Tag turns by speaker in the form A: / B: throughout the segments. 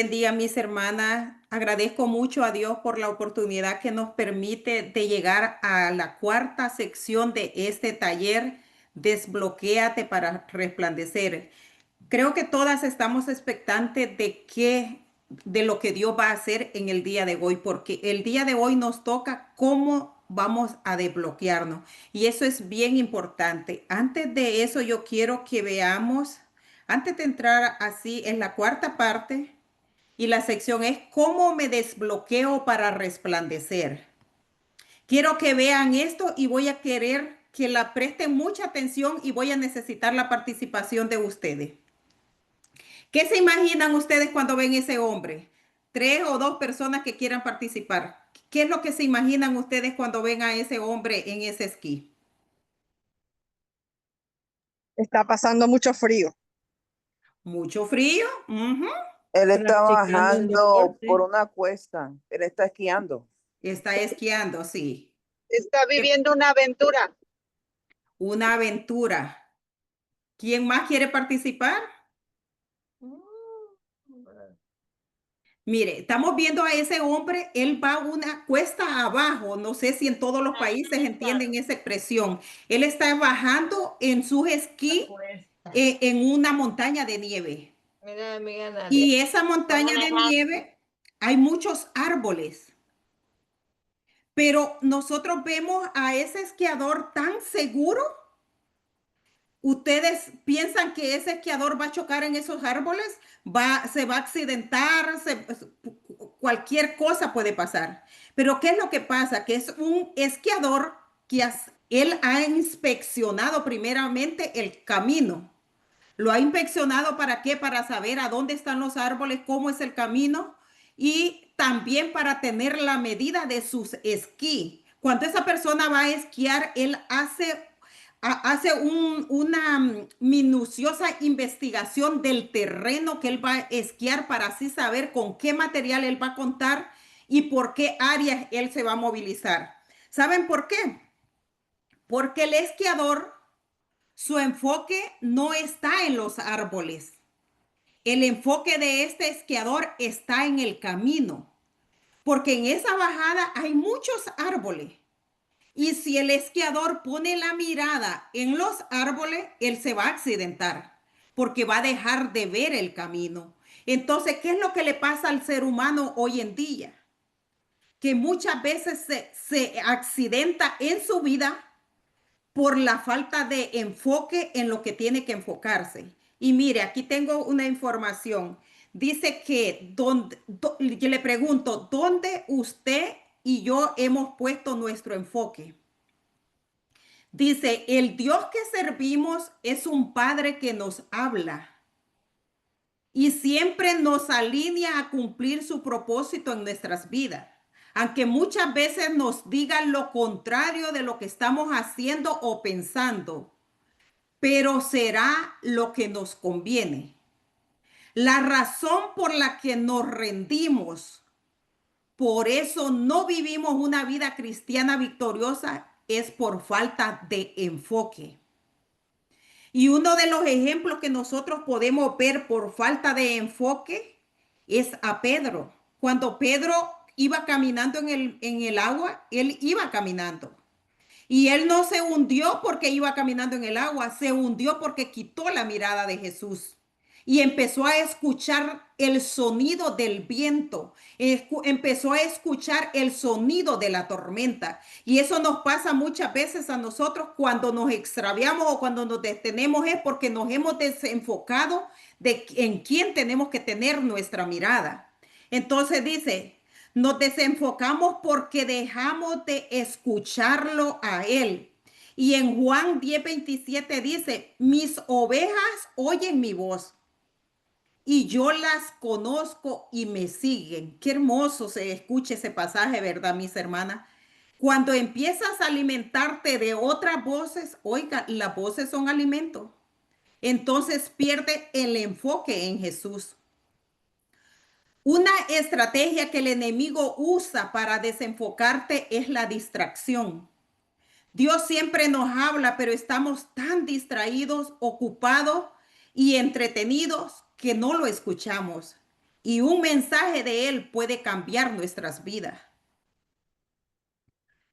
A: Día, mis hermanas. Agradezco mucho a Dios por la oportunidad que nos permite de llegar a la cuarta sección de este taller, Desbloquéate para resplandecer. Creo que todas estamos expectantes de lo que Dios va a hacer en el día de hoy, porque el día de hoy nos toca cómo vamos a desbloquearnos. Y eso es bien importante. Antes de eso, yo quiero que veamos, antes de entrar así en la cuarta parte, y la sección es ¿cómo me desbloqueo para resplandecer? Quiero que vean esto y voy a querer que la presten mucha atención y voy a necesitar la participación de ustedes. ¿Qué se imaginan ustedes cuando ven ese hombre? Tres o dos personas que quieran participar. ¿Qué es lo que se imaginan ustedes cuando ven a ese hombre en ese esquí?
B: Está pasando mucho frío.
A: Mucho frío. Ujú.
C: Él está
B: Practicando un
C: bajando por
B: deporte.
C: una cuesta. Él está esquiando.
A: Está esquiando, sí.
B: Está viviendo una aventura.
A: Una aventura. ¿Quién más quiere participar? Mire, estamos viendo a ese hombre, él va una cuesta abajo, no sé si en todos los países entienden esa expresión. Él está bajando en sus esquí en una montaña de nieve.
B: Mira, Nadia.
A: Y esa montaña de nieve hay muchos árboles, pero nosotros vemos a ese esquiador tan seguro. ¿Ustedes piensan que ese esquiador va a chocar en esos árboles? Se va a accidentar, cualquier cosa puede pasar. Pero ¿qué es lo que pasa? Que es un esquiador que él ha inspeccionado primeramente el camino. Lo ha inspeccionado ¿para qué? Para saber a dónde están los árboles, cómo es el camino y también para tener la medida de sus esquí. Cuando esa persona va a esquiar, él hace una minuciosa investigación del terreno que él va a esquiar para así saber con qué material él va a contar y por qué áreas él se va a movilizar. ¿Saben por qué? Porque el esquiador, su enfoque no está en los árboles. El enfoque de este esquiador está en el camino, porque en esa bajada hay muchos árboles. Y si el esquiador pone la mirada en los árboles, él se va a accidentar, porque va a dejar de ver el camino. Entonces, ¿qué es lo que le pasa al ser humano hoy en día? Que muchas veces se accidenta en su vida por la falta de enfoque en lo que tiene que enfocarse. Y mire, aquí tengo una información. Dice que yo le pregunto, ¿dónde usted y yo hemos puesto nuestro enfoque? Dice, el Dios que servimos es un Padre que nos habla y siempre nos alinea a cumplir su propósito en nuestras vidas. Aunque muchas veces nos digan lo contrario de lo que estamos haciendo o pensando, pero será lo que nos conviene. La razón por la que nos rendimos, por eso no vivimos una vida cristiana victoriosa, es por falta de enfoque. Y uno de los ejemplos que nosotros podemos ver por falta de enfoque es a Pedro. Cuando Pedro iba caminando en el agua, él iba caminando. Y él no se hundió porque iba caminando en el agua, se hundió porque quitó la mirada de Jesús y empezó a escuchar el sonido del viento, empezó a escuchar el sonido de la tormenta. Y eso nos pasa muchas veces a nosotros cuando nos extraviamos o cuando nos detenemos, es porque nos hemos desenfocado en quién tenemos que tener nuestra mirada. Entonces dice, nos desenfocamos porque dejamos de escucharlo a él. Y en Juan 10:27 dice, mis ovejas oyen mi voz y yo las conozco y me siguen. Qué hermoso se escucha ese pasaje, ¿verdad, mis hermanas? Cuando empiezas a alimentarte de otras voces, oiga, las voces son alimento. Entonces pierde el enfoque en Jesús. Una estrategia que el enemigo usa para desenfocarte es la distracción. Dios siempre nos habla, pero estamos tan distraídos, ocupados y entretenidos que no lo escuchamos. y un mensaje de Él puede cambiar nuestras vidas.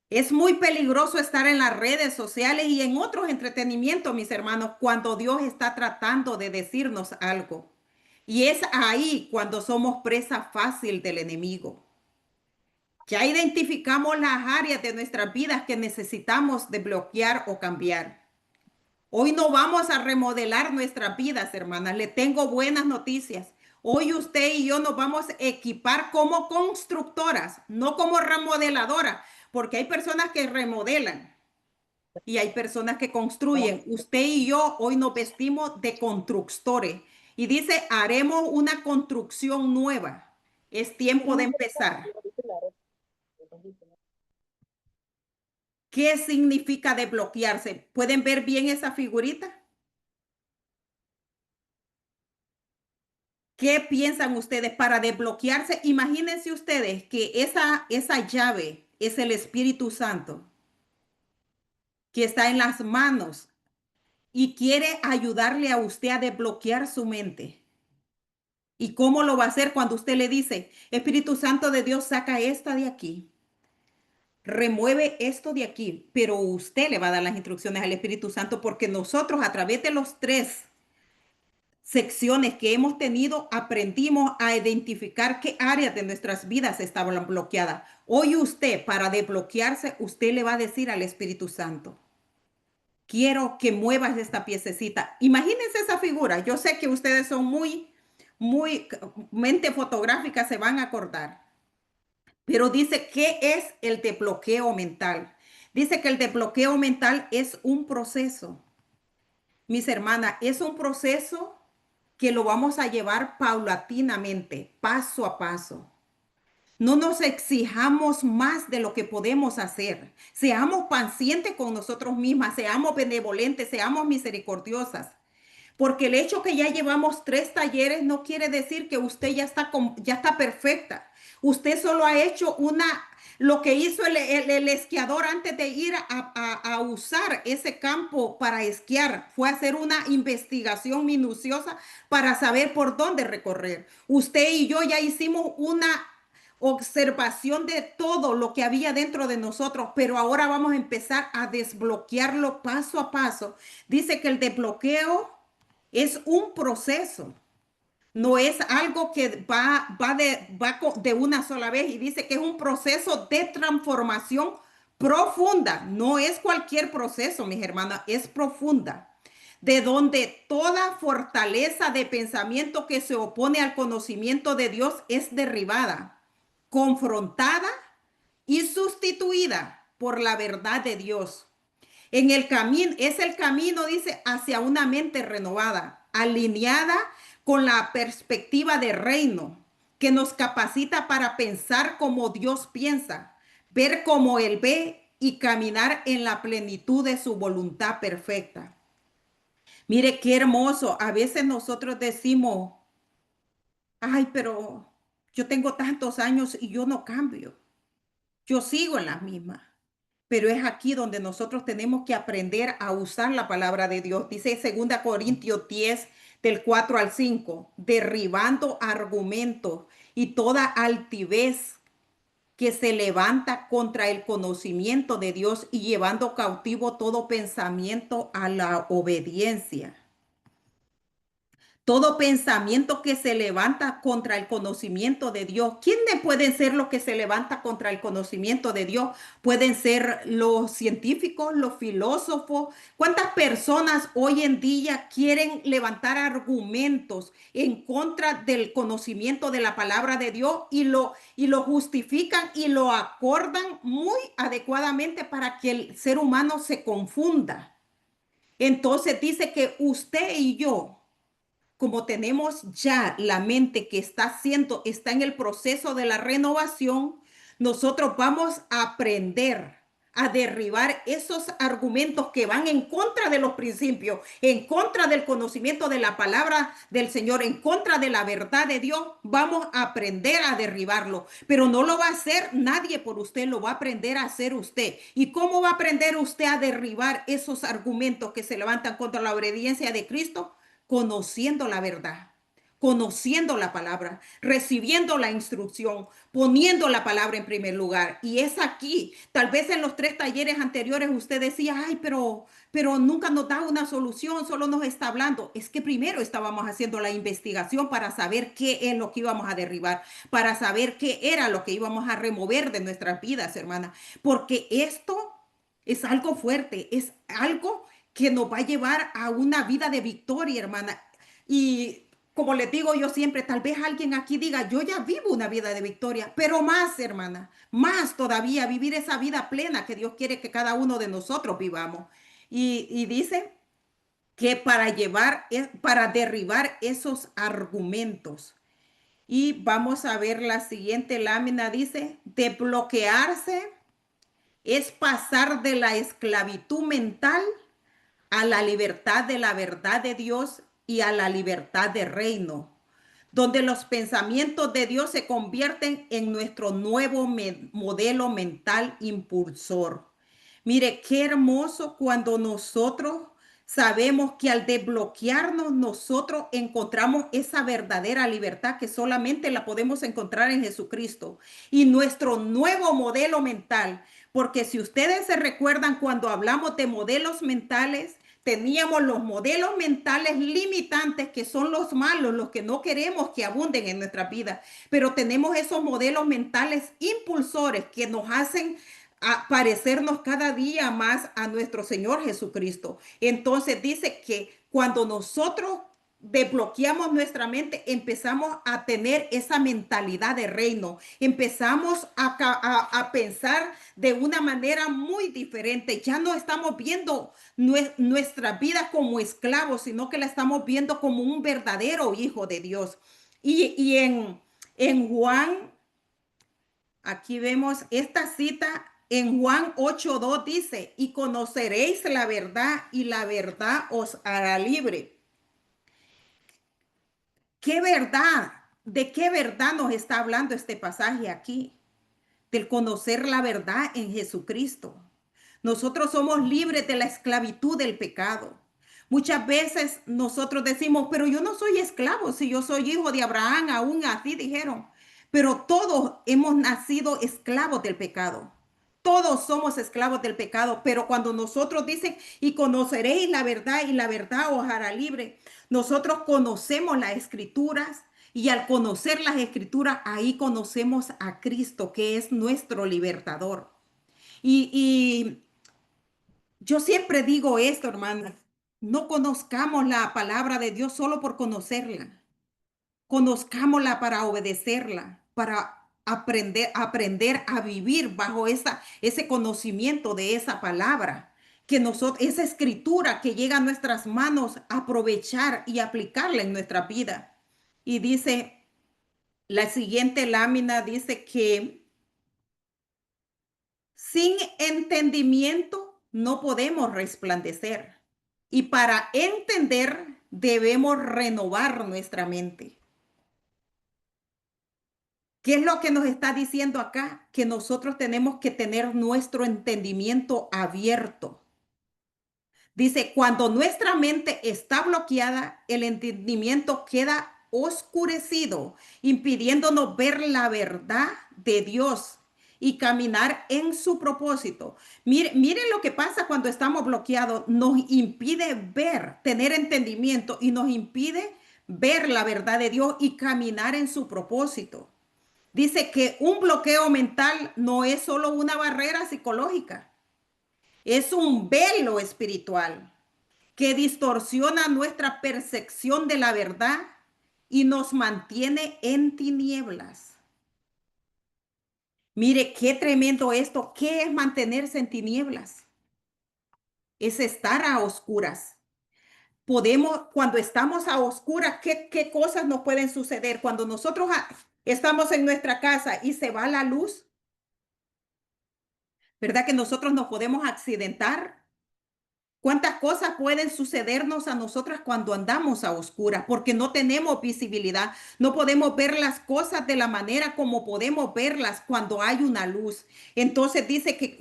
A: Es muy peligroso estar en las redes sociales y en otros entretenimientos, mis hermanos, cuando Dios está tratando de decirnos algo. Y es ahí cuando somos presa fácil del enemigo. Ya identificamos las áreas de nuestras vidas que necesitamos desbloquear o cambiar. Hoy no vamos a remodelar nuestras vidas, hermanas. Le tengo buenas noticias. Hoy usted y yo nos vamos a equipar como constructoras, no como remodeladoras, porque hay personas que remodelan y hay personas que construyen. Usted y yo hoy nos vestimos de constructores y dice, haremos una construcción nueva. Es tiempo de empezar. ¿Qué significa desbloquearse? ¿Pueden ver bien esa figurita? ¿Qué piensan ustedes para desbloquearse? Imagínense ustedes que esa llave es el Espíritu Santo que está en las manos y quiere ayudarle a usted a desbloquear su mente. ¿Y cómo lo va a hacer cuando usted le dice, Espíritu Santo de Dios, saca esta de aquí, remueve esto de aquí? Pero usted le va a dar las instrucciones al Espíritu Santo porque nosotros a través de los 3 secciones que hemos tenido, aprendimos a identificar qué áreas de nuestras vidas estaban bloqueadas. Hoy usted, para desbloquearse, usted le va a decir al Espíritu Santo, quiero que muevas esta piececita. Imagínense esa figura. Yo sé que ustedes son muy mente fotográfica, se van a acordar. Pero dice, ¿qué es el desbloqueo mental? Dice que el desbloqueo mental es un proceso. Mis hermanas, es un proceso que lo vamos a llevar paulatinamente, paso a paso. No nos exijamos más de lo que podemos hacer. Seamos pacientes con nosotros mismas, seamos benevolentes, seamos misericordiosas. Porque el hecho que ya llevamos 3 talleres no quiere decir que usted ya está perfecta. Usted solo ha hecho lo que hizo el esquiador antes de ir a usar ese campo para esquiar. Fue hacer una investigación minuciosa para saber por dónde recorrer. Usted y yo ya hicimos una observación de todo lo que había dentro de nosotros, pero ahora vamos a empezar a desbloquearlo paso a paso. Dice que el desbloqueo es un proceso, no es algo que va de una sola vez, y dice que es un proceso de transformación profunda. No es cualquier proceso, mis hermanas, es profunda, de donde toda fortaleza de pensamiento que se opone al conocimiento de Dios es derribada, confrontada y sustituida por la verdad de Dios. En el camino, es el camino, dice, hacia una mente renovada, alineada con la perspectiva de reino, que nos capacita para pensar como Dios piensa, ver como Él ve y caminar en la plenitud de su voluntad perfecta. Mire qué hermoso. A veces nosotros decimos, ay, pero yo tengo tantos años y yo no cambio. Yo sigo en las mismas. Pero es aquí donde nosotros tenemos que aprender a usar la palabra de Dios. Dice 2 Corintios 10, del 4 al 5, derribando argumentos y toda altivez que se levanta contra el conocimiento de Dios y llevando cautivo todo pensamiento a la obediencia. Todo pensamiento que se levanta contra el conocimiento de Dios. ¿Quiénes pueden ser los que se levanta contra el conocimiento de Dios? Pueden ser los científicos, los filósofos. ¿Cuántas personas hoy en día quieren levantar argumentos en contra del conocimiento de la palabra de Dios y lo justifican y lo acordan muy adecuadamente para que el ser humano se confunda? Entonces dice que usted y yo, como tenemos ya la mente que está en el proceso de la renovación, nosotros vamos a aprender a derribar esos argumentos que van en contra de los principios, en contra del conocimiento de la palabra del Señor, en contra de la verdad de Dios. Vamos a aprender a derribarlo, pero no lo va a hacer nadie por usted, lo va a aprender a hacer usted. ¿Y cómo va a aprender usted a derribar esos argumentos que se levantan contra la obediencia de Cristo? Conociendo la verdad, conociendo la palabra, recibiendo la instrucción, poniendo la palabra en primer lugar. Y es aquí, tal vez en los 3 talleres anteriores usted decía, ay, pero nunca nos da una solución, solo nos está hablando. Es que primero estábamos haciendo la investigación para saber qué es lo que íbamos a derribar, para saber qué era lo que íbamos a remover de nuestras vidas, hermana. Porque esto es algo fuerte, es algo que nos va a llevar a una vida de victoria, hermana. Y como les digo yo siempre, tal vez alguien aquí diga, yo ya vivo una vida de victoria, pero más, hermana, más todavía vivir esa vida plena que Dios quiere que cada uno de nosotros vivamos. Y dice que para derribar esos argumentos. Y vamos a ver la siguiente lámina, dice, desbloquearse es pasar de la esclavitud mental a la libertad de la verdad de Dios y a la libertad de reino, donde los pensamientos de Dios se convierten en nuestro nuevo modelo mental impulsor. Mire, qué hermoso cuando nosotros sabemos que al desbloquearnos nosotros encontramos esa verdadera libertad que solamente la podemos encontrar en Jesucristo y nuestro nuevo modelo mental. Porque si ustedes se recuerdan cuando hablamos de modelos mentales, teníamos los modelos mentales limitantes que son los malos, los que no queremos que abunden en nuestra vida, pero tenemos esos modelos mentales impulsores que nos hacen a parecernos cada día más a nuestro Señor Jesucristo. Entonces dice que cuando nosotros desbloqueamos nuestra mente, empezamos a tener esa mentalidad de reino, empezamos a pensar de una manera muy diferente. Ya no estamos viendo nuestra vida como esclavos, sino que la estamos viendo como un verdadero hijo de Dios. Y en Juan, aquí vemos esta cita en Juan 8:2 dice, y conoceréis la verdad y la verdad os hará libre. ¿Qué verdad? ¿De qué verdad nos está hablando este pasaje aquí? Del conocer la verdad en Jesucristo. Nosotros somos libres de la esclavitud del pecado. Muchas veces nosotros decimos, pero yo no soy esclavo, si yo soy hijo de Abraham, aún así dijeron. Pero todos hemos nacido esclavos del pecado. Todos somos esclavos del pecado, pero cuando nosotros dicen, y conoceréis la verdad y la verdad os hará libre, nosotros conocemos las escrituras y al conocer las escrituras, ahí conocemos a Cristo, que es nuestro libertador. Y yo siempre digo esto, hermana, no conozcamos la palabra de Dios solo por conocerla. Conozcámosla para obedecerla, para aprender a vivir bajo ese conocimiento de esa palabra, que nosotros, esa escritura que llega a nuestras manos, aprovechar y aplicarla en nuestra vida. Y dice, la siguiente lámina dice que sin entendimiento no podemos resplandecer. Y para entender debemos renovar nuestra mente. ¿Qué es lo que nos está diciendo acá? Que nosotros tenemos que tener nuestro entendimiento abierto. Dice, cuando nuestra mente está bloqueada, el entendimiento queda oscurecido, impidiéndonos ver la verdad de Dios y caminar en su propósito. Mire lo que pasa cuando estamos bloqueados. Nos impide ver, tener entendimiento y nos impide ver la verdad de Dios y caminar en su propósito. Dice que un bloqueo mental no es solo una barrera psicológica, es un velo espiritual que distorsiona nuestra percepción de la verdad y nos mantiene en tinieblas. Mire, qué tremendo esto. ¿Qué es mantenerse en tinieblas? Es estar a oscuras. Cuando estamos a oscuras, ¿qué cosas nos pueden suceder? Cuando nosotros estamos en nuestra casa y se va la luz, ¿verdad que nosotros nos podemos accidentar? ¿Cuántas cosas pueden sucedernos a nosotras cuando andamos a oscuras? Porque no tenemos visibilidad, no podemos ver las cosas de la manera como podemos verlas cuando hay una luz. Entonces dice que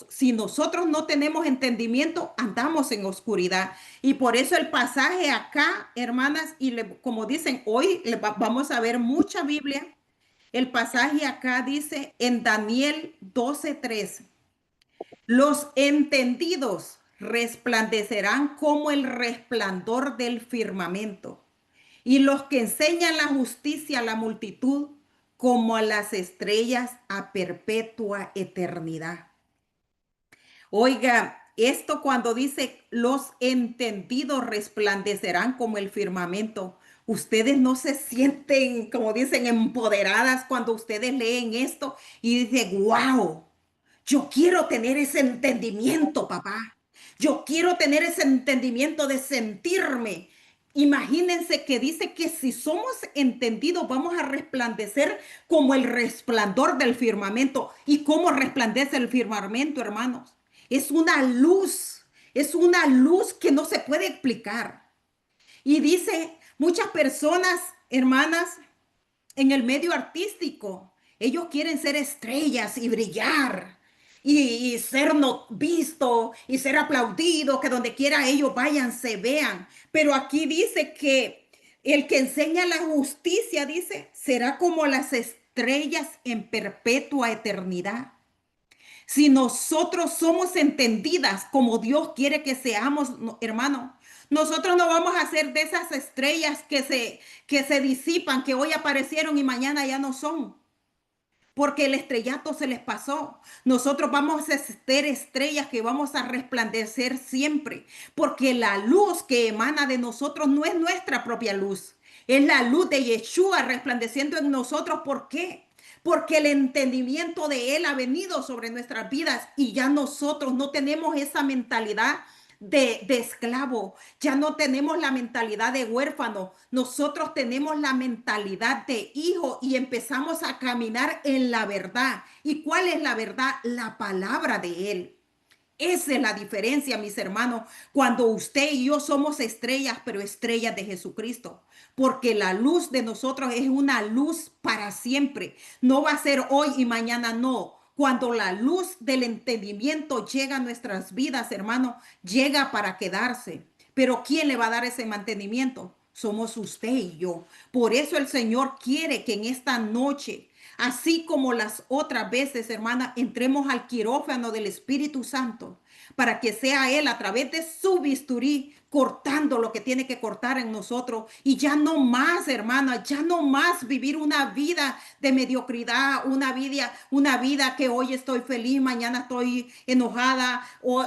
A: si nosotros no tenemos entendimiento, andamos en oscuridad. Y por eso el pasaje acá, hermanas, como dicen, hoy vamos a ver mucha Biblia. El pasaje acá dice en Daniel 12:3. Los entendidos resplandecerán como el resplandor del firmamento, y los que enseñan la justicia a la multitud como a las estrellas a perpetua eternidad. Oiga, esto cuando dice los entendidos resplandecerán como el firmamento, ustedes no se sienten, como dicen, empoderadas cuando ustedes leen esto y dicen, wow. Yo quiero tener ese entendimiento, papá. Yo quiero tener ese entendimiento de sentirme. Imagínense que dice que si somos entendidos vamos a resplandecer como el resplandor del firmamento. ¿Y cómo resplandece el firmamento, hermanos? Es una luz que no se puede explicar. Y dice, muchas personas, hermanas, en el medio artístico, ellos quieren ser estrellas y brillar y ser no, visto y ser aplaudido, que donde quiera ellos vayan se vean. Pero aquí dice que el que enseña la justicia, dice, será como las estrellas en perpetua eternidad. Si nosotros somos entendidas como Dios quiere que seamos, hermano, nosotros no vamos a ser de esas estrellas que se disipan, que hoy aparecieron y mañana ya no son, porque el estrellato se les pasó. Nosotros vamos a ser estrellas que vamos a resplandecer siempre, porque la luz que emana de nosotros no es nuestra propia luz, es la luz de Yeshua resplandeciendo en nosotros. ¿Por qué? Porque el entendimiento de Él ha venido sobre nuestras vidas y ya nosotros no tenemos esa mentalidad de esclavo, ya no tenemos la mentalidad de huérfano, nosotros tenemos la mentalidad de hijo y empezamos a caminar en la verdad. ¿Y cuál es la verdad? La palabra de Él. Esa es la diferencia, mis hermanos, cuando usted y yo somos estrellas, pero estrellas de Jesucristo, porque la luz de nosotros es una luz para siempre. No va a ser hoy y mañana, no. Cuando la luz del entendimiento llega a nuestras vidas, hermano, llega para quedarse. Pero ¿quién le va a dar ese mantenimiento? Somos usted y yo. Por eso el Señor quiere que en esta noche, así como las otras veces, hermana, entremos al quirófano del Espíritu Santo para que sea Él a través de su bisturí cortando lo que tiene que cortar en nosotros y ya no más, hermana, ya no más vivir una vida de mediocridad, una vida que hoy estoy feliz, mañana estoy enojada o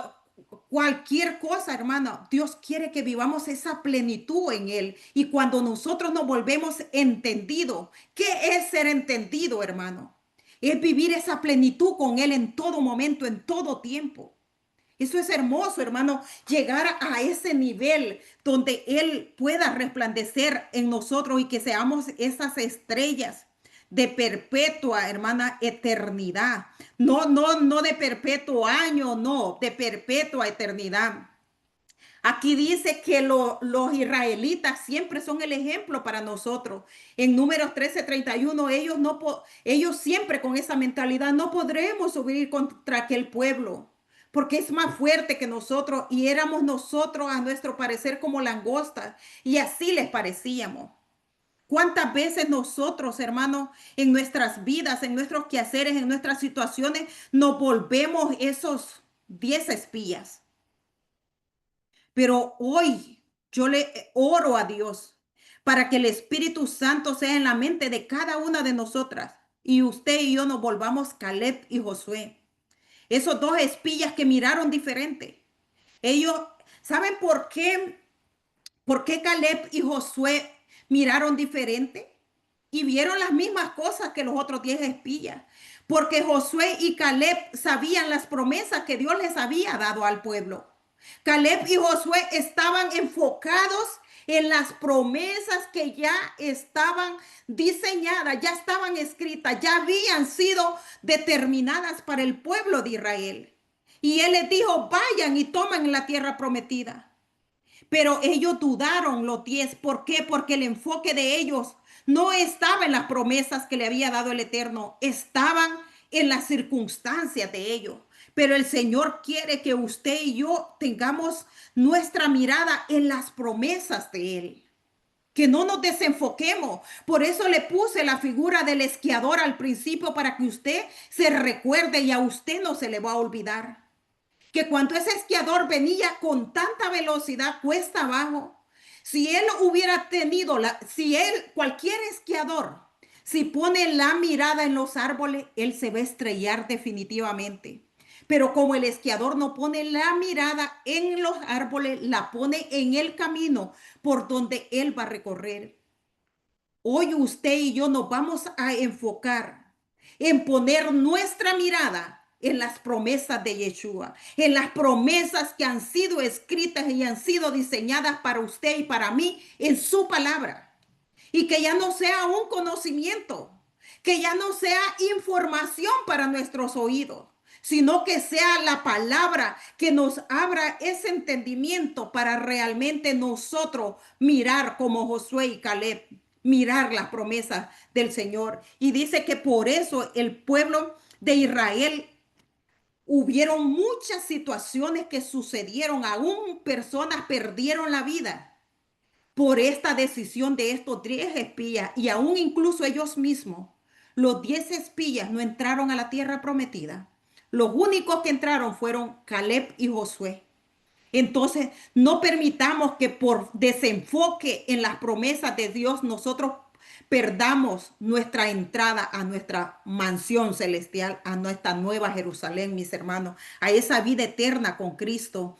A: cualquier cosa, hermano. Dios quiere que vivamos esa plenitud en Él. Y cuando nosotros nos volvemos entendidos, ¿qué es ser entendido, hermano? Es vivir esa plenitud con Él en todo momento, en todo tiempo. Eso es hermoso, hermano, llegar a ese nivel donde Él pueda resplandecer en nosotros y que seamos esas estrellas de perpetua, hermana, eternidad. No de perpetuo año, no, de perpetua eternidad. Aquí dice que los israelitas siempre son el ejemplo para nosotros. En Números 13:31, ellos siempre con esa mentalidad, no podremos subir contra aquel pueblo, porque es más fuerte que nosotros y éramos nosotros a nuestro parecer como langostas y así les parecíamos. ¿Cuántas veces nosotros, hermanos, en nuestras vidas, en nuestros quehaceres, en nuestras situaciones, nos volvemos esos 10 espías? Pero hoy yo le oro a Dios para que el Espíritu Santo sea en la mente de cada una de nosotras y usted y yo nos volvamos Caleb y Josué. Esos dos espías que miraron diferente. Ellos, ¿saben por qué? ¿Por qué Caleb y Josué miraron diferente? Y vieron las mismas cosas que los otros 10 espías. Porque Josué y Caleb sabían las promesas que Dios les había dado al pueblo. Caleb y Josué estaban enfocados en las promesas que ya estaban diseñadas, ya estaban escritas, ya habían sido determinadas para el pueblo de Israel. Y él les dijo, vayan y tomen la tierra prometida. Pero ellos dudaron los 10. ¿Por qué? Porque el enfoque de ellos no estaba en las promesas que le había dado el Eterno, estaban en las circunstancias de ellos. Pero el Señor quiere que usted y yo tengamos nuestra mirada en las promesas de Él. Que no nos desenfoquemos. Por eso le puse la figura del esquiador al principio para que usted se recuerde y a usted no se le va a olvidar. Que cuando ese esquiador venía con tanta velocidad cuesta abajo, si él hubiera tenido cualquier esquiador, si pone la mirada en los árboles, él se va a estrellar definitivamente. Pero como el esquiador no pone la mirada en los árboles, la pone en el camino por donde él va a recorrer. Hoy usted y yo nos vamos a enfocar en poner nuestra mirada en las promesas de Yeshua, en las promesas que han sido escritas y han sido diseñadas para usted y para mí en su palabra. Y que ya no sea un conocimiento, que ya no sea información para nuestros oídos, sino que sea la palabra que nos abra ese entendimiento para realmente nosotros mirar como Josué y Caleb, mirar las promesas del Señor. Y dice que por eso el pueblo de Israel hubieron muchas situaciones que sucedieron, aún personas perdieron la vida por esta decisión de estos 10 espías y aún incluso ellos mismos. Los 10 espías no entraron a la tierra prometida. Los únicos que entraron fueron Caleb y Josué. Entonces, no permitamos que por desenfoque en las promesas de Dios nosotros perdamos nuestra entrada a nuestra mansión celestial, a nuestra nueva Jerusalén, mis hermanos, a esa vida eterna con Cristo.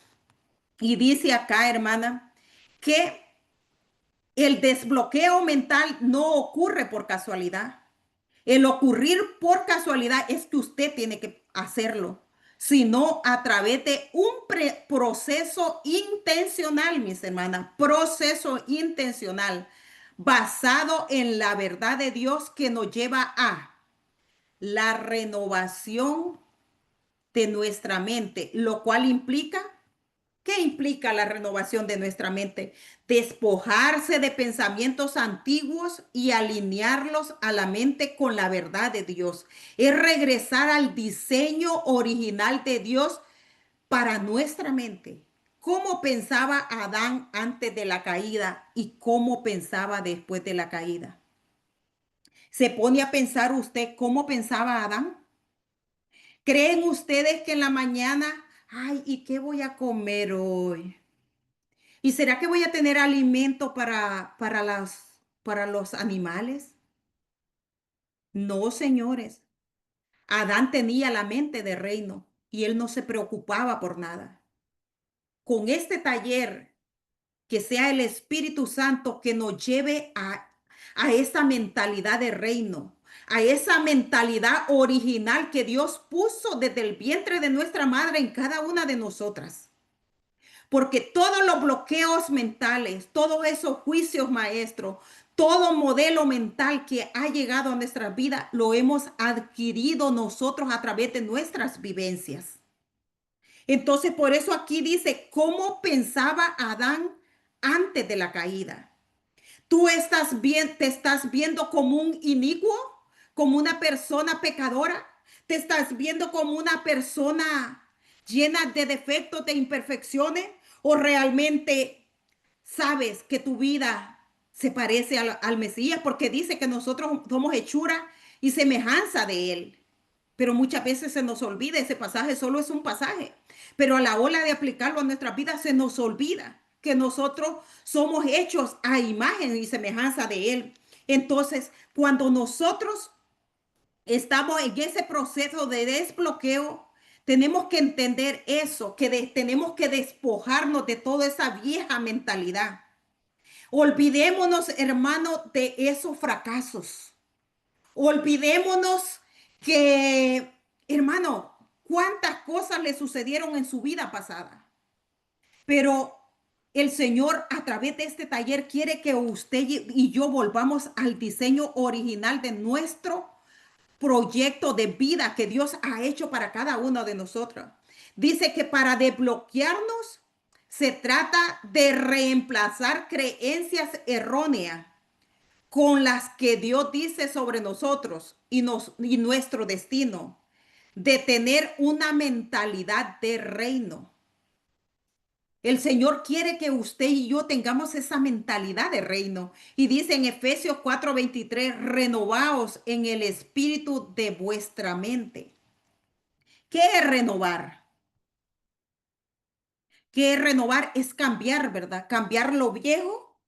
A: Y dice acá, hermana, que el desbloqueo mental no ocurre por casualidad. El ocurrir por casualidad es que usted tiene que hacerlo, sino a través de un proceso intencional, mis hermanas, proceso intencional basado en la verdad de Dios que nos lleva a la renovación de nuestra mente, lo cual implica, ¿qué implica la renovación de nuestra mente? Despojarse de pensamientos antiguos y alinearlos a la mente con la verdad de Dios. Es regresar al diseño original de Dios para nuestra mente. ¿Cómo pensaba Adán antes de la caída y cómo pensaba después de la caída? ¿Se pone a pensar usted cómo pensaba Adán? ¿Creen ustedes que en la mañana, ay, ¿y qué voy a comer hoy? ¿Y será que voy a tener alimento para los animales? No, señores. Adán tenía la mente de reino y él no se preocupaba por nada. Con este taller, que sea el Espíritu Santo que nos lleve a esa mentalidad de reino, a esa mentalidad original que Dios puso desde el vientre de nuestra madre en cada una de nosotras. Porque todos los bloqueos mentales, todos esos juicios maestros, todo modelo mental que ha llegado a nuestra vida, lo hemos adquirido nosotros a través de nuestras vivencias. Entonces, por eso aquí dice, ¿cómo pensaba Adán antes de la caída? ¿Tú estás bien, te estás viendo como un inicuo, como una persona pecadora? ¿Te estás viendo como una persona llena de defectos, de imperfecciones? ¿O realmente sabes que tu vida se parece al Mesías? Porque dice que nosotros somos hechura y semejanza de Él. Pero muchas veces se nos olvida, ese pasaje solo es un pasaje. Pero a la hora de aplicarlo a nuestra vida se nos olvida que nosotros somos hechos a imagen y semejanza de Él. Entonces, cuando nosotros estamos en ese proceso de desbloqueo, tenemos que entender eso, que tenemos que despojarnos de toda esa vieja mentalidad. Olvidémonos, hermano, de esos fracasos. Olvidémonos que, hermano, cuántas cosas le sucedieron en su vida pasada. Pero el Señor a través de este taller quiere que usted y yo volvamos al diseño original de nuestro proyecto de vida que Dios ha hecho para cada uno de nosotros. Dice que para desbloquearnos se trata de reemplazar creencias erróneas con las que Dios dice sobre nosotros y nuestro destino, de tener una mentalidad de reino. El Señor quiere que usted y yo tengamos esa mentalidad de reino. Y dice en Efesios 4:23, renovaos en el espíritu de vuestra mente. ¿Qué es renovar? ¿Qué es renovar? Es cambiar, ¿verdad? Cambiar lo viejo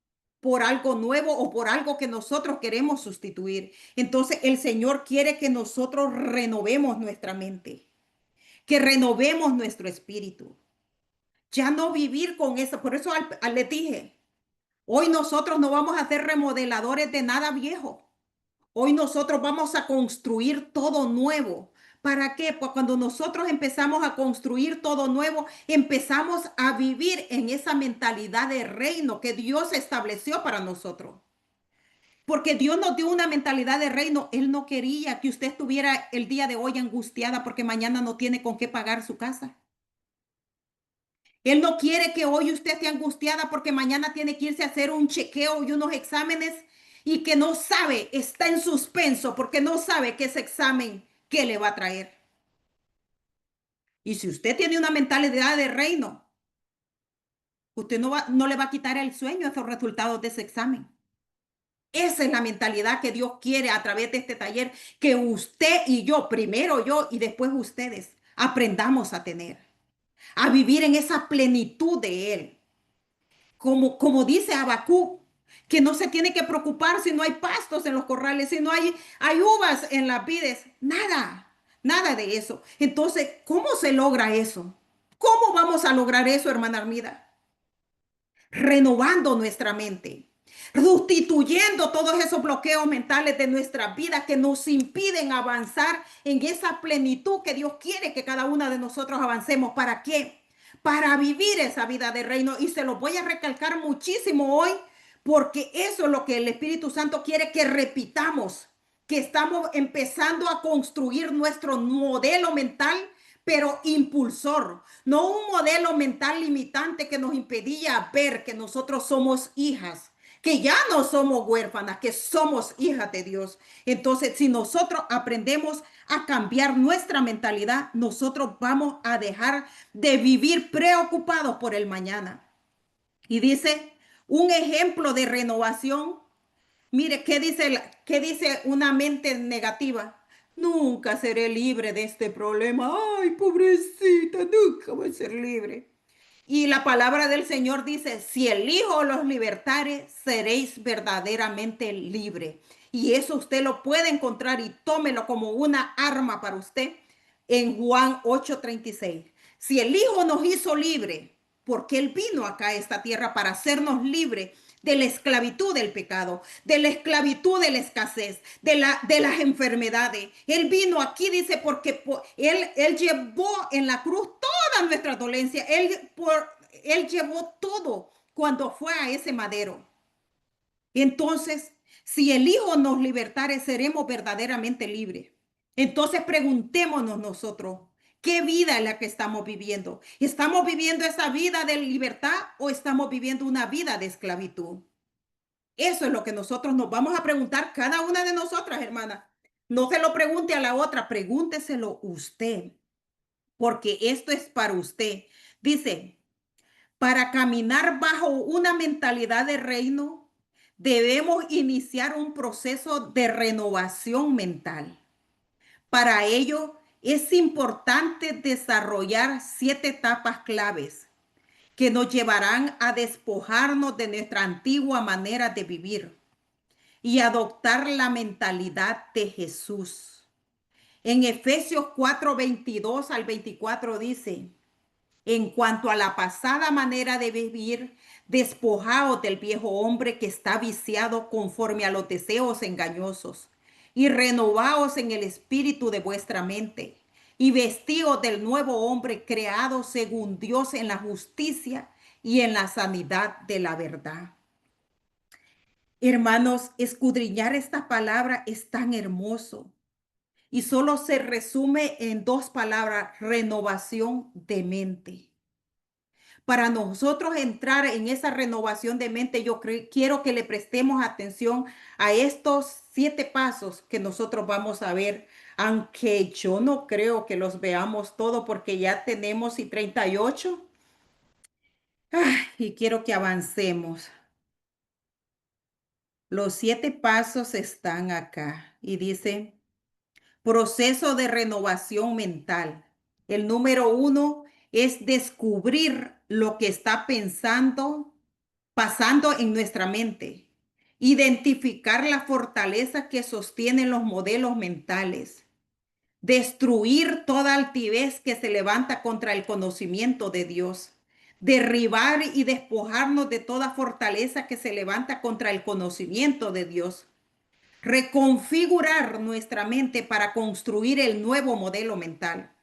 A: por algo nuevo o por algo que nosotros queremos sustituir. Entonces el Señor quiere que nosotros renovemos nuestra mente, que renovemos nuestro espíritu. Ya no vivir con eso. Por eso le dije, hoy nosotros no vamos a ser remodeladores de nada viejo. Hoy nosotros vamos a construir todo nuevo. ¿Para qué? Pues cuando nosotros empezamos a construir todo nuevo, empezamos a vivir en esa mentalidad de reino que Dios estableció para nosotros. Porque Dios nos dio una mentalidad de reino. Él no quería que usted estuviera el día de hoy angustiada porque mañana no tiene con qué pagar su casa. Él no quiere que hoy usted esté angustiada porque mañana tiene que irse a hacer un chequeo y unos exámenes y que no sabe, está en suspenso porque no sabe qué ese examen qué le va a traer. Y si usted tiene una mentalidad de reino, usted no le va a quitar el sueño a esos resultados de ese examen. Esa es la mentalidad que Dios quiere a través de este taller, que usted y yo, primero yo y después ustedes, aprendamos a tener, a vivir en esa plenitud de Él. Como dice Habacuc, que no se tiene que preocupar si no hay pastos en los corrales, si no hay uvas en las vides, nada de eso. Entonces, ¿cómo se logra eso? ¿Cómo vamos a lograr eso, hermana Armida? Renovando nuestra mente, sustituyendo todos esos bloqueos mentales de nuestra vida que nos impiden avanzar en esa plenitud que Dios quiere que cada una de nosotros avancemos. ¿Para qué? Para vivir esa vida de reino. Y se lo voy a recalcar muchísimo hoy, porque eso es lo que el Espíritu Santo quiere que repitamos, que estamos empezando a construir nuestro modelo mental, pero impulsor, no un modelo mental limitante que nos impedía ver que nosotros somos hijas, que ya no somos huérfanas, que somos hijas de Dios. Entonces, si nosotros aprendemos a cambiar nuestra mentalidad, nosotros vamos a dejar de vivir preocupados por el mañana. Y dice, un ejemplo de renovación. Mire, qué dice una mente negativa? Nunca seré libre de este problema. Ay, pobrecita, nunca voy a ser libre. Y la palabra del Señor dice, si el Hijo los libertare, seréis verdaderamente libre. Y eso usted lo puede encontrar y tómelo como una arma para usted en Juan 8:36. Si el Hijo nos hizo libre, porque Él vino acá a esta tierra para hacernos libres de la esclavitud del pecado, de la esclavitud de la escasez, de las enfermedades. Él vino aquí, dice, porque él llevó en la cruz toda nuestra dolencia. Él llevó todo cuando fue a ese madero. Entonces, si el Hijo nos libertare, seremos verdaderamente libres. Entonces, preguntémonos nosotros, ¿qué vida es la que estamos viviendo? ¿Estamos viviendo esa vida de libertad o estamos viviendo una vida de esclavitud? Eso es lo que nosotros nos vamos a preguntar cada una de nosotras, hermanas. No se lo pregunte a la otra, pregúnteselo usted, porque esto es para usted. Dice, para caminar bajo una mentalidad de reino, debemos iniciar un proceso de renovación mental. Para ello, es importante desarrollar 7 etapas claves que nos llevarán a despojarnos de nuestra antigua manera de vivir y adoptar la mentalidad de Jesús. En Efesios 4:22 al 24 dice, en cuanto a la pasada manera de vivir, despojaos del viejo hombre que está viciado conforme a los deseos engañosos, y renovaos en el espíritu de vuestra mente, y vestíos del nuevo hombre creado según Dios en la justicia y en la sanidad de la verdad. Hermanos, escudriñar esta palabra es tan hermoso. y solo se resume en dos palabras: renovación de mente. Para nosotros entrar en esa renovación de mente, quiero que le prestemos atención a estos 7 pasos que nosotros vamos a ver, aunque yo no creo que los veamos todos porque ya tenemos 38. Y quiero que avancemos. Los 7 pasos están acá y dice: proceso de renovación mental. El número 1 es descubrir lo que está pasando en nuestra mente. Identificar la fortaleza que sostienen los modelos mentales. Destruir toda altivez que se levanta contra el conocimiento de Dios. Derribar y despojarnos de toda fortaleza que se levanta contra el conocimiento de Dios. Reconfigurar nuestra mente para construir el nuevo modelo mental.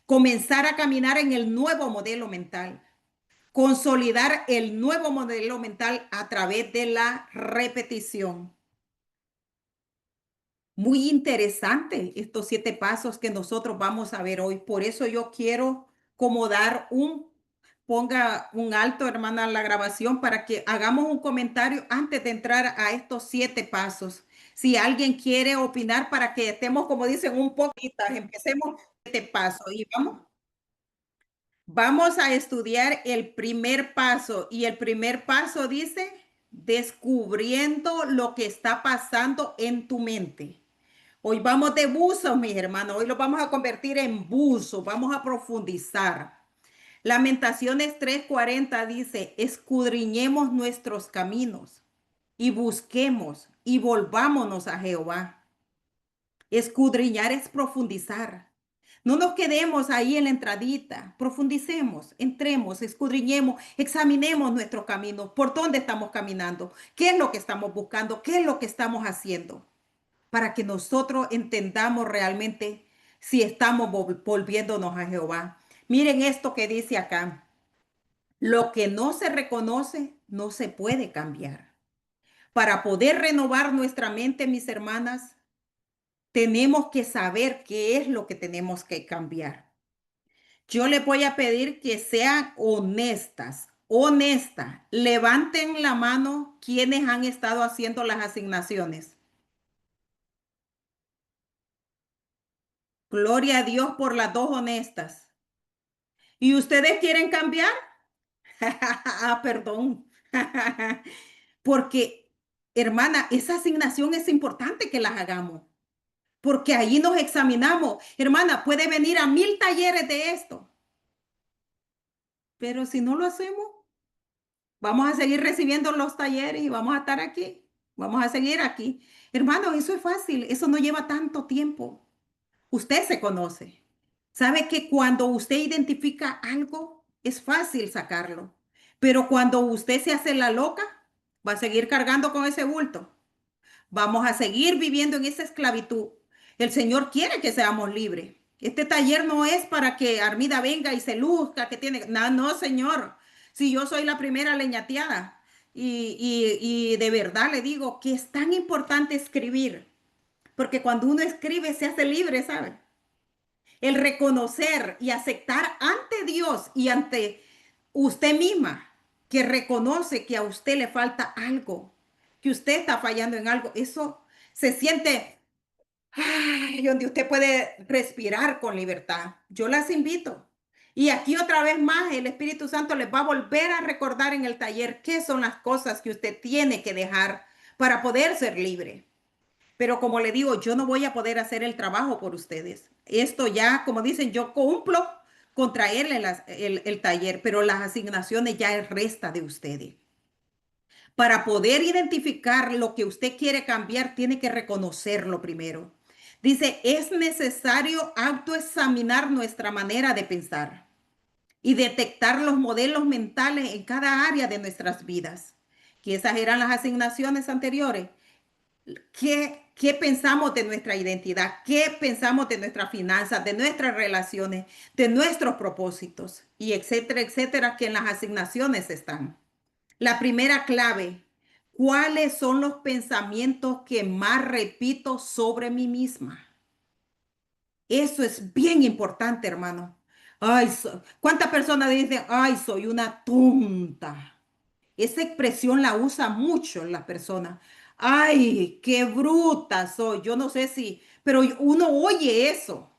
A: Comenzar a caminar en el nuevo modelo mental. Consolidar el nuevo modelo mental a través de la repetición. Muy interesante estos 7 pasos que nosotros vamos a ver hoy. Por eso yo quiero como ponga un alto, hermana, la grabación para que hagamos un comentario antes de entrar a estos 7 pasos. Si alguien quiere opinar para que estemos, como dicen, un poquito, empecemos este paso y vamos a estudiar el primer paso. Y el primer paso dice: descubriendo lo que está pasando en tu mente. Hoy vamos de buzo, mis hermanos. Hoy lo vamos a convertir en buzo. Vamos a profundizar. Lamentaciones 3:40 dice: escudriñemos nuestros caminos y busquemos y volvámonos a Jehová. Escudriñar es profundizar. No nos quedemos ahí en la entradita. Profundicemos, entremos, escudriñemos, examinemos nuestro camino. ¿Por dónde estamos caminando? ¿Qué es lo que estamos buscando? ¿Qué es lo que estamos haciendo? Para que nosotros entendamos realmente si estamos volviéndonos a Jehová. Miren esto que dice acá: lo que no se reconoce no se puede cambiar. Para poder renovar nuestra mente, mis hermanas, tenemos que saber qué es lo que tenemos que cambiar. Yo les voy a pedir que sean honestas, honestas. Levanten la mano quienes han estado haciendo las asignaciones. Gloria a Dios por las dos honestas. ¿Y ustedes quieren cambiar? Ah, perdón. Porque, hermana, esa asignación es importante que las hagamos. Porque ahí nos examinamos. Hermana, puede venir a 1000 talleres de esto. Pero si no lo hacemos, vamos a seguir recibiendo los talleres y vamos a estar aquí. Vamos a seguir aquí. Hermano, eso es fácil. Eso no lleva tanto tiempo. Usted se conoce. Sabe que cuando usted identifica algo, es fácil sacarlo. Pero cuando usted se hace la loca, va a seguir cargando con ese bulto. Vamos a seguir viviendo en esa esclavitud. El Señor quiere que seamos libres. Este taller no es para que Armida venga y se luzca, que tiene. No, no, Señor. Si yo soy la primera leñateada. Y de verdad le digo que es tan importante escribir. Porque cuando uno escribe se hace libre, ¿sabe? El reconocer y aceptar ante Dios y ante usted misma que reconoce que a usted le falta algo, que usted está fallando en algo, eso se siente, donde usted puede respirar con libertad. Yo las invito. Y aquí otra vez más el Espíritu Santo les va a volver a recordar en el taller qué son las cosas que usted tiene que dejar para poder ser libre. Pero como le digo, yo no voy a poder hacer el trabajo por ustedes. Esto ya, como dicen, yo cumplo con traerle el taller, pero las asignaciones ya resta de ustedes. Para poder identificar lo que usted quiere cambiar, tiene que reconocerlo primero. Dice, es necesario autoexaminar nuestra manera de pensar y detectar los modelos mentales en cada área de nuestras vidas. Que esas eran las asignaciones anteriores. ¿Qué pensamos de nuestra identidad? ¿Qué pensamos de nuestras finanzas, de nuestras relaciones, de nuestros propósitos? Y etcétera, etcétera, que en las asignaciones están. La primera clave: ¿cuáles son los pensamientos que más repito sobre mí misma? Eso es bien importante, hermano. Ay, ¿cuántas personas dicen, ay, soy una tonta? Esa expresión la usa mucho la persona. Ay, qué bruta soy. Yo no sé si, pero uno oye eso.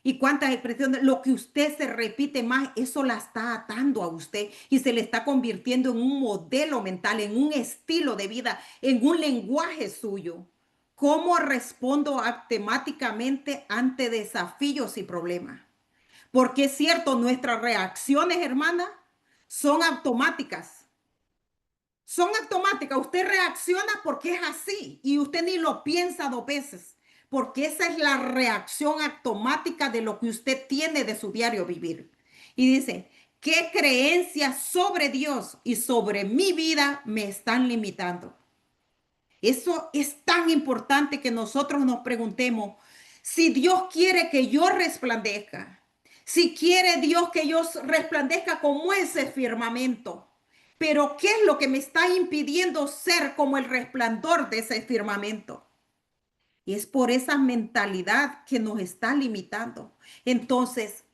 A: Y cuántas expresiones, lo que usted se repite más, eso la está atando a usted y se le está convirtiendo en un modelo mental, en un estilo de vida, en un lenguaje suyo. ¿Cómo respondo temáticamente ante desafíos y problemas? Porque es cierto, nuestras reacciones, hermana, son automáticas. Son automáticas. Usted reacciona porque es así y usted ni lo piensa dos veces, porque esa es la reacción automática de lo que usted tiene de su diario vivir. Y dice, ¿qué creencias sobre Dios y sobre mi vida me están limitando? Eso es tan importante que nosotros nos preguntemos si Dios quiere que yo resplandezca, si quiere Dios que yo resplandezca como ese firmamento. Pero ¿qué es lo que me está impidiendo ser como el resplandor de ese firmamento? Y es por esa mentalidad que nos está limitando. Entonces,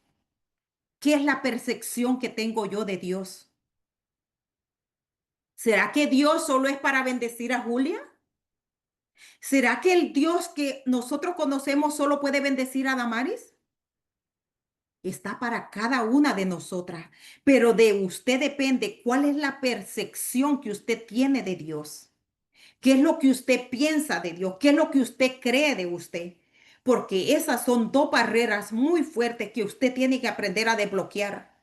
A: ¿qué es la percepción que tengo yo de Dios? ¿Será que Dios solo es para bendecir a Julia? ¿Será que el Dios que nosotros conocemos solo puede bendecir a Damaris? Está para cada una de nosotras, pero de usted depende cuál es la percepción que usted tiene de Dios. ¿Qué es lo que usted piensa de Dios? ¿Qué es lo que usted cree de usted? Porque esas son dos barreras muy fuertes que usted tiene que aprender a desbloquear.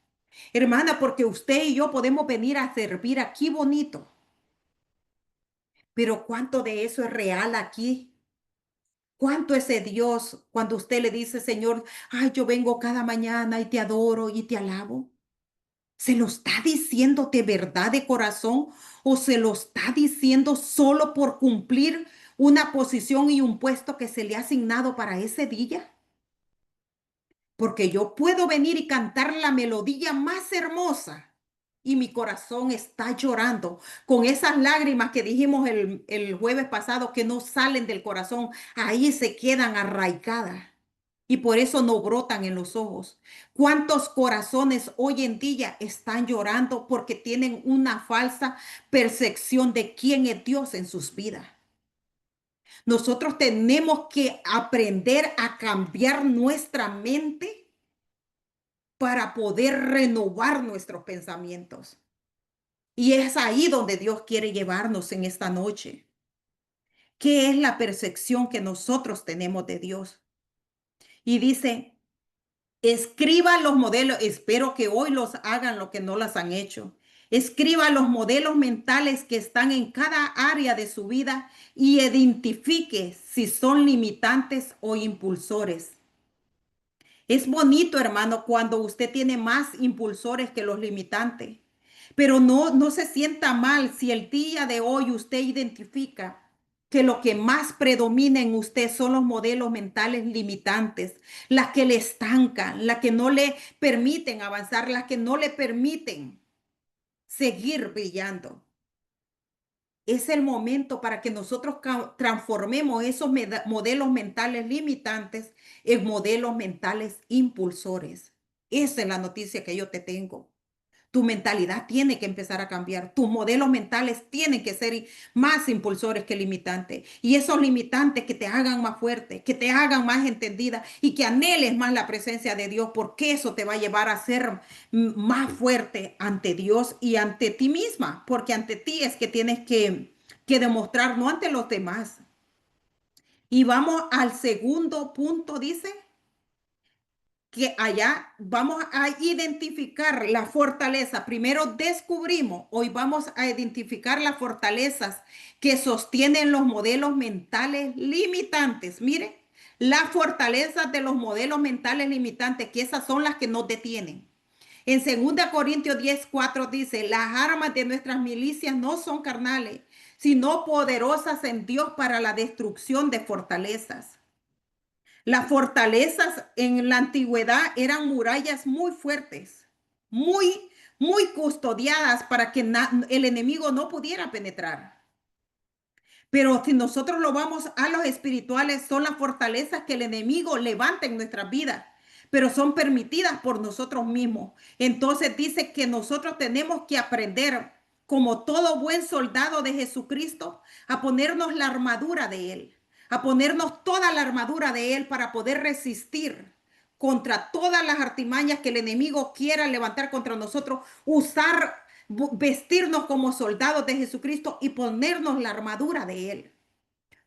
A: Hermana, porque usted y yo podemos venir a servir aquí bonito, pero ¿cuánto de eso es real aquí? ¿Cuánto ese Dios cuando usted le dice, Señor, ay, yo vengo cada mañana y te adoro y te alabo? ¿Se lo está diciendo de verdad de corazón o se lo está diciendo solo por cumplir una posición y un puesto que se le ha asignado para ese día? Porque yo puedo venir y cantar la melodía más hermosa y mi corazón está llorando con esas lágrimas que dijimos el jueves pasado que no salen del corazón, ahí se quedan arraigadas y por eso no brotan en los ojos. ¿Cuántos corazones hoy en día están llorando porque tienen una falsa percepción de quién es Dios en sus vidas? Nosotros tenemos que aprender a cambiar nuestra mente para poder renovar nuestros pensamientos. Y es ahí donde Dios quiere llevarnos en esta noche. ¿Qué es la percepción que nosotros tenemos de Dios? Y dice, escriba los modelos, espero que hoy los hagan lo que no las han hecho. Escriba los modelos mentales que están en cada área de su vida y identifique si son limitantes o impulsores. Es bonito, hermano, cuando usted tiene más impulsores que los limitantes, pero no se sienta mal si el día de hoy usted identifica que lo que más predomina en usted son los modelos mentales limitantes, las que le estancan, las que no le permiten avanzar, las que no le permiten seguir brillando. Es el momento para que nosotros transformemos esos modelos mentales limitantes en modelos mentales impulsores. Esa es la noticia que yo te tengo. Tu mentalidad tiene que empezar a cambiar. Tus modelos mentales tienen que ser más impulsores que limitantes. Y esos limitantes que te hagan más fuerte, que te hagan más entendida y que anheles más la presencia de Dios, porque eso te va a llevar a ser más fuerte ante Dios y ante ti misma, porque ante ti es que tienes que demostrar, no ante los demás. Y vamos al segundo punto, dice que allá vamos a identificar la fortaleza. Primero descubrimos, hoy vamos a identificar las fortalezas que sostienen los modelos mentales limitantes. Mire, las fortalezas de los modelos mentales limitantes, que esas son las que nos detienen. En 2 Corintios 10:4 dice, las armas de nuestras milicias no son carnales, sino poderosas en Dios para la destrucción de fortalezas. Las fortalezas en la antigüedad eran murallas muy fuertes, muy custodiadas para que el enemigo no pudiera penetrar. Pero si nosotros lo vamos a los espirituales, son las fortalezas que el enemigo levanta en nuestras vidas, pero son permitidas por nosotros mismos. Entonces dice que nosotros tenemos que aprender, como todo buen soldado de Jesucristo, a ponernos la armadura de Él, a ponernos toda la armadura de Él para poder resistir contra todas las artimañas que el enemigo quiera levantar contra nosotros, vestirnos como soldados de Jesucristo y ponernos la armadura de Él.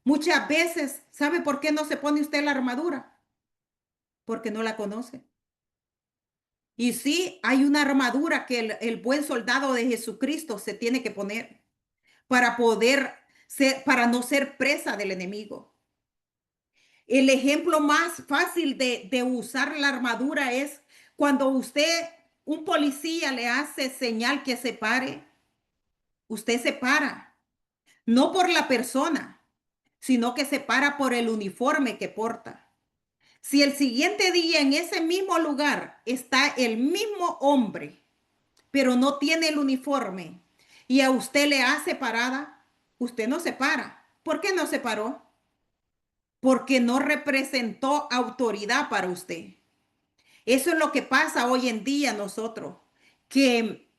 A: Muchas veces, ¿sabe por qué no se pone usted la armadura? Porque no la conoce. Y sí, hay una armadura que el buen soldado de Jesucristo se tiene que poner para poder ser, para no ser presa del enemigo. El ejemplo más fácil de usar la armadura es cuando un policía le hace señal que se pare, usted se para, no por la persona, sino que se para por el uniforme que porta. Si el siguiente día en ese mismo lugar está el mismo hombre, pero no tiene el uniforme y a usted le hace parada, usted no se para. ¿Por qué no se paró? Porque no representó autoridad para usted. Eso es lo que pasa hoy en día nosotros, que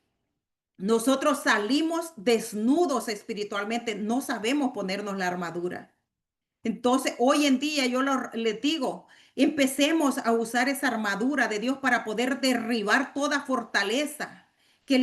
A: nosotros salimos desnudos espiritualmente, no sabemos ponernos la armadura. Entonces, hoy en día les digo, empecemos a usar esa armadura de Dios para poder derribar toda fortaleza que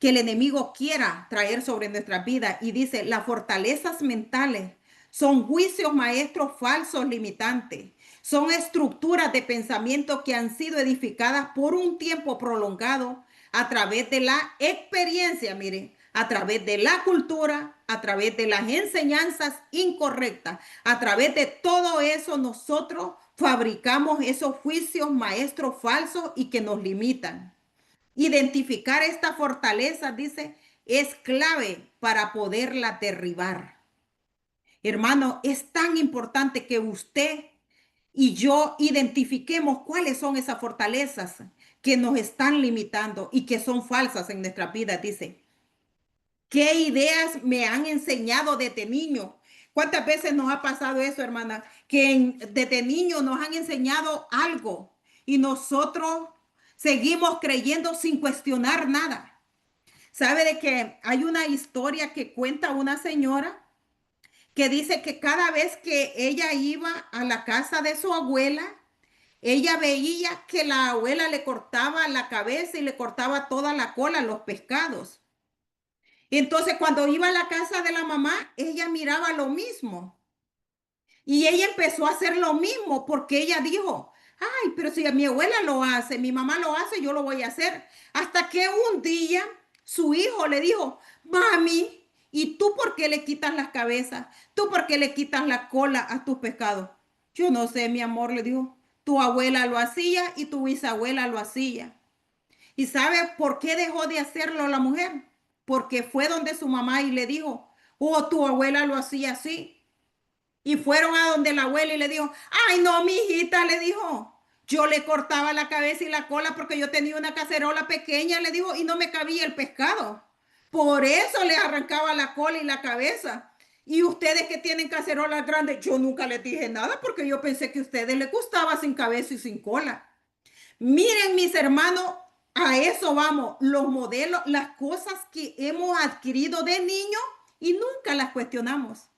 A: el enemigo quiera traer sobre nuestras vidas. Y dice, las fortalezas mentales son juicios maestros falsos limitantes. Son estructuras de pensamiento que han sido edificadas por un tiempo prolongado a través de la experiencia, miren, a través de la cultura, a través de las enseñanzas incorrectas, a través de todo eso nosotros fabricamos esos juicios maestros falsos y que nos limitan. Identificar esta fortaleza, dice, es clave para poderla derribar. Hermano, es tan importante que usted y yo identifiquemos cuáles son esas fortalezas que nos están limitando y que son falsas en nuestra vida, dice. ¿Qué ideas me han enseñado desde niño? ¿Cuántas veces nos ha pasado eso, hermana? Que desde niño nos han enseñado algo y nosotros seguimos creyendo sin cuestionar nada. ¿Sabe de que hay una historia que cuenta una señora que dice que cada vez que ella iba a la casa de su abuela, ella veía que la abuela le cortaba la cabeza y le cortaba toda la cola a los pescados? Entonces, cuando iba a la casa de la mamá, ella miraba lo mismo. Y ella empezó a hacer lo mismo porque ella dijo, ay, pero si mi abuela lo hace, mi mamá lo hace, yo lo voy a hacer. Hasta que un día su hijo le dijo, mami, ¿y tú por qué le quitas las cabezas? ¿Tú por qué le quitas la cola a tus pescados? Yo no sé, mi amor, le dijo, tu abuela lo hacía y tu bisabuela lo hacía. ¿Y sabe por qué dejó de hacerlo la mujer? Porque fue donde su mamá y le dijo, oh, tu abuela lo hacía así. Y fueron a donde la abuela y le dijo, ay, no, mi hijita, le dijo, yo le cortaba la cabeza y la cola porque yo tenía una cacerola pequeña, le dijo, y no me cabía el pescado. Por eso le arrancaba la cola y la cabeza. Y ustedes que tienen cacerolas grandes, yo nunca les dije nada porque yo pensé que a ustedes les gustaba sin cabeza y sin cola. Miren, mis hermanos, a eso vamos, los modelos, las cosas que hemos adquirido de niño y nunca las cuestionamos.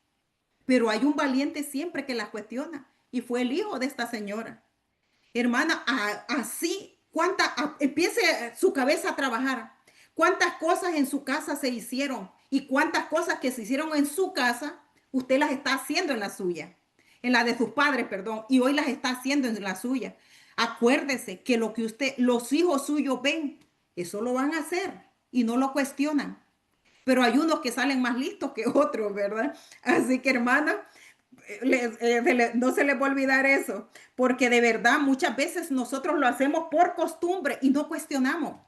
A: Pero hay un valiente siempre que las cuestiona y fue el hijo de esta señora. Hermana, así, empiece su cabeza a trabajar. ¿Cuántas cosas en su casa se hicieron? Y cuántas cosas que se hicieron en su casa, usted las está haciendo en la suya, en la de sus padres, perdón, y hoy las está haciendo en la suya. Acuérdese que lo que los hijos suyos ven, eso lo van a hacer y no lo cuestionan. Pero hay unos que salen más listos que otros, ¿verdad? Así que, hermana, no se les va a olvidar eso, porque de verdad muchas veces nosotros lo hacemos por costumbre y no cuestionamos.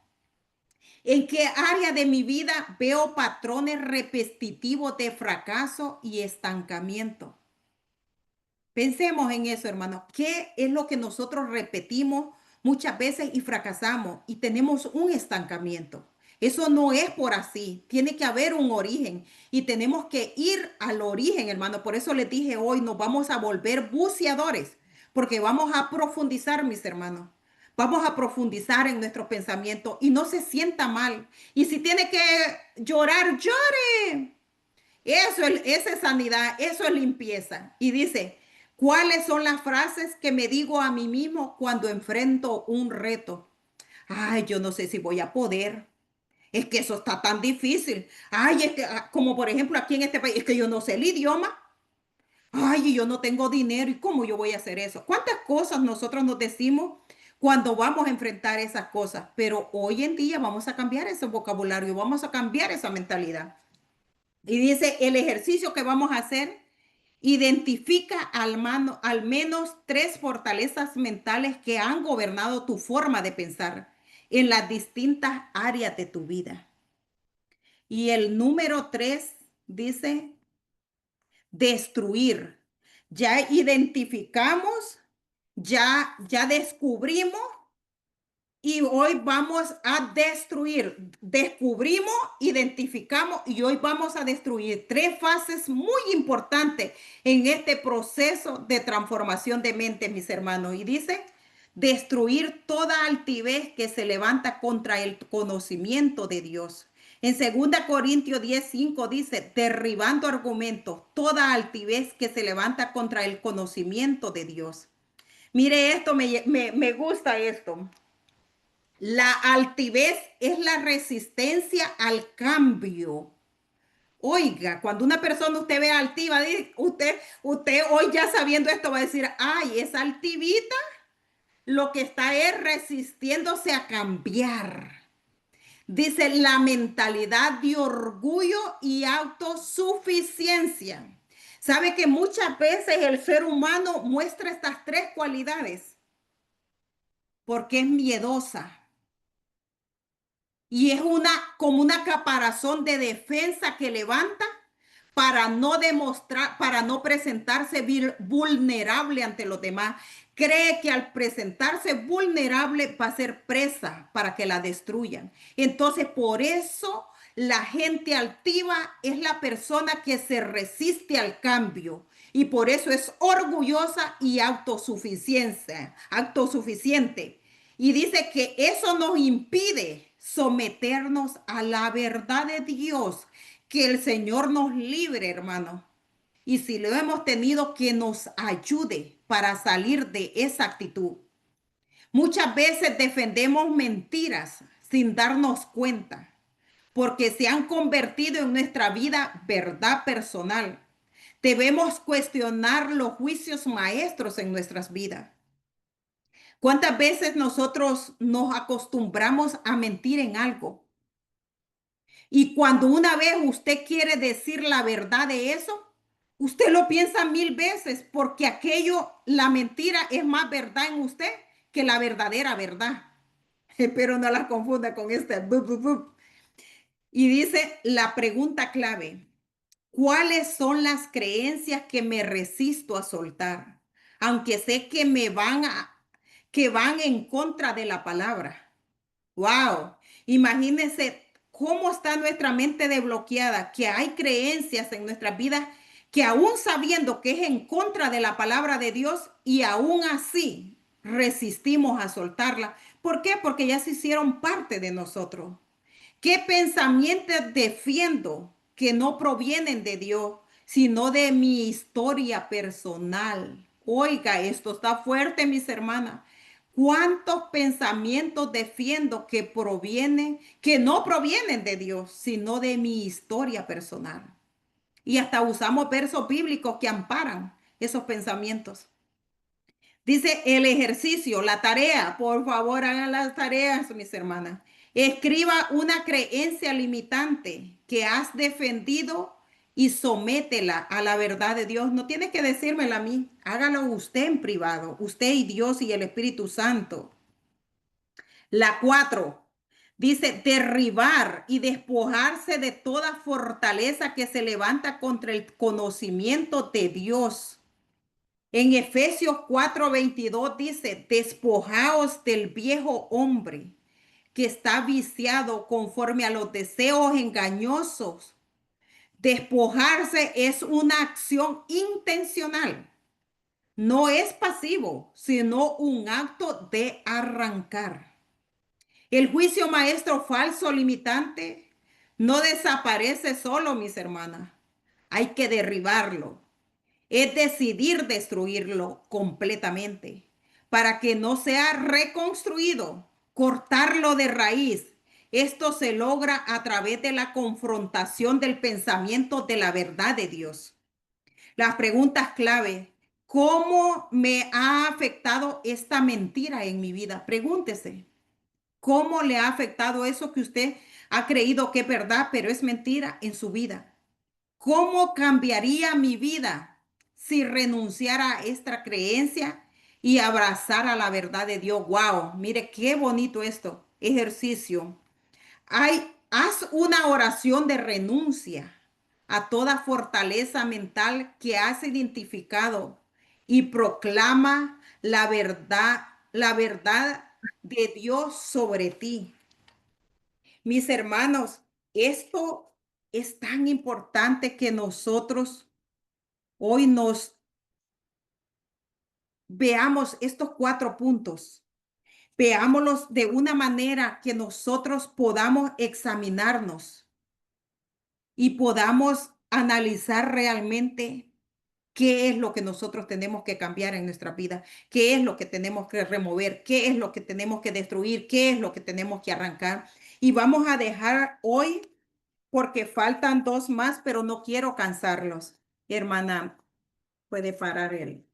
A: ¿En qué área de mi vida veo patrones repetitivos de fracaso y estancamiento? Pensemos en eso, hermano. ¿Qué es lo que nosotros repetimos muchas veces y fracasamos y tenemos un estancamiento? Eso no es por así. Tiene que haber un origen y tenemos que ir al origen, hermano. Por eso les dije hoy, nos vamos a volver buceadores, porque vamos a profundizar, mis hermanos. Vamos a profundizar en nuestros pensamientos y no se sienta mal. Y si tiene que llorar, llore. Esa es sanidad, eso es limpieza. Y dice, ¿cuáles son las frases que me digo a mí mismo cuando enfrento un reto? Ay, yo no sé si voy a poder. Es que eso está tan difícil. Ay, es que, como por ejemplo aquí en este país, es que yo no sé el idioma. Ay, y yo no tengo dinero. ¿Y cómo yo voy a hacer eso? ¿Cuántas cosas nosotros nos decimos cuando vamos a enfrentar esas cosas? Pero hoy en día vamos a cambiar ese vocabulario, vamos a cambiar esa mentalidad. Y dice, el ejercicio que vamos a hacer identifica al menos tres fortalezas mentales que han gobernado tu forma de pensar en las distintas áreas de tu vida. Y el número 3 dice destruir. Ya identificamos, ya descubrimos y hoy vamos a destruir. Descubrimos, identificamos y hoy vamos a destruir. Tres fases muy importantes en este proceso de transformación de mente, mis hermanos. Y dice, destruir toda altivez que se levanta contra el conocimiento de Dios. En 2 Corintios 10:5 dice, derribando argumentos, toda altivez que se levanta contra el conocimiento de Dios. Mire esto, me gusta esto. La altivez es la resistencia al cambio. Oiga, cuando una persona usted ve altiva, usted hoy ya sabiendo esto va a decir, ay, esa altivita lo que está es resistiéndose a cambiar. Dice la mentalidad de orgullo y autosuficiencia. Sabe que muchas veces el ser humano muestra estas tres cualidades porque es miedosa. Y es como una caparazón de defensa que levanta para no demostrar, para no presentarse vulnerable ante los demás. Cree que al presentarse vulnerable va a ser presa para que la destruyan. Entonces, por eso la gente altiva es la persona que se resiste al cambio y por eso es orgullosa y autosuficiente. Y dice que eso nos impide someternos a la verdad de Dios. Que el Señor nos libre, hermano. Y si lo hemos tenido, que nos ayude para salir de esa actitud. Muchas veces defendemos mentiras sin darnos cuenta, porque se han convertido en nuestra vida verdad personal. Debemos cuestionar los juicios maestros en nuestras vidas. ¿Cuántas veces nosotros nos acostumbramos a mentir en algo? Y cuando una vez usted quiere decir la verdad de eso, usted lo piensa 1000 veces porque aquello, la mentira es más verdad en usted que la verdadera verdad. Pero no la confunda con este. Y dice la pregunta clave, ¿cuáles son las creencias que me resisto a soltar? Aunque sé que que van en contra de la palabra. Wow, imagínense cómo está nuestra mente desbloqueada, que hay creencias en nuestras vidas que aún sabiendo que es en contra de la palabra de Dios y aún así resistimos a soltarla. ¿Por qué? Porque ya se hicieron parte de nosotros. ¿Qué pensamientos defiendo que no provienen de Dios, sino de mi historia personal? Oiga, esto está fuerte, mis hermanas. ¿Cuántos pensamientos defiendo que no provienen de Dios, sino de mi historia personal? Y hasta usamos versos bíblicos que amparan esos pensamientos. Dice el ejercicio, la tarea. Por favor, hagan las tareas, mis hermanas. Escriba una creencia limitante que has defendido y sométela a la verdad de Dios. No tiene que decírmela a mí. Hágalo usted en privado. Usted y Dios y el Espíritu Santo. La 4 dice derribar y despojarse de toda fortaleza que se levanta contra el conocimiento de Dios. En Efesios 4:22 dice, despojaos del viejo hombre que está viciado conforme a los deseos engañosos. Despojarse es una acción intencional. No es pasivo, sino un acto de arrancar. El juicio maestro falso limitante no desaparece solo, mis hermanas. Hay que derribarlo. Es decidir destruirlo completamente para que no sea reconstruido, cortarlo de raíz. Esto se logra a través de la confrontación del pensamiento de la verdad de Dios. Las preguntas clave: ¿cómo me ha afectado esta mentira en mi vida? Pregúntese, ¿cómo le ha afectado eso que usted ha creído que es verdad, pero es mentira en su vida? ¿Cómo cambiaría mi vida si renunciara a esta creencia y abrazara la verdad de Dios? Wow, mire qué bonito esto. Ejercicio. Haz una oración de renuncia a toda fortaleza mental que has identificado y proclama la verdad de Dios sobre ti. Mis hermanos, esto es tan importante que nosotros hoy nos veamos estos 4 puntos. Veámoslos de una manera que nosotros podamos examinarnos y podamos analizar realmente qué es lo que nosotros tenemos que cambiar en nuestra vida, qué es lo que tenemos que remover, qué es lo que tenemos que destruir, qué es lo que tenemos que arrancar. Y vamos a dejar hoy, porque faltan 2 más, pero no quiero cansarlos. Hermana, puede parar él.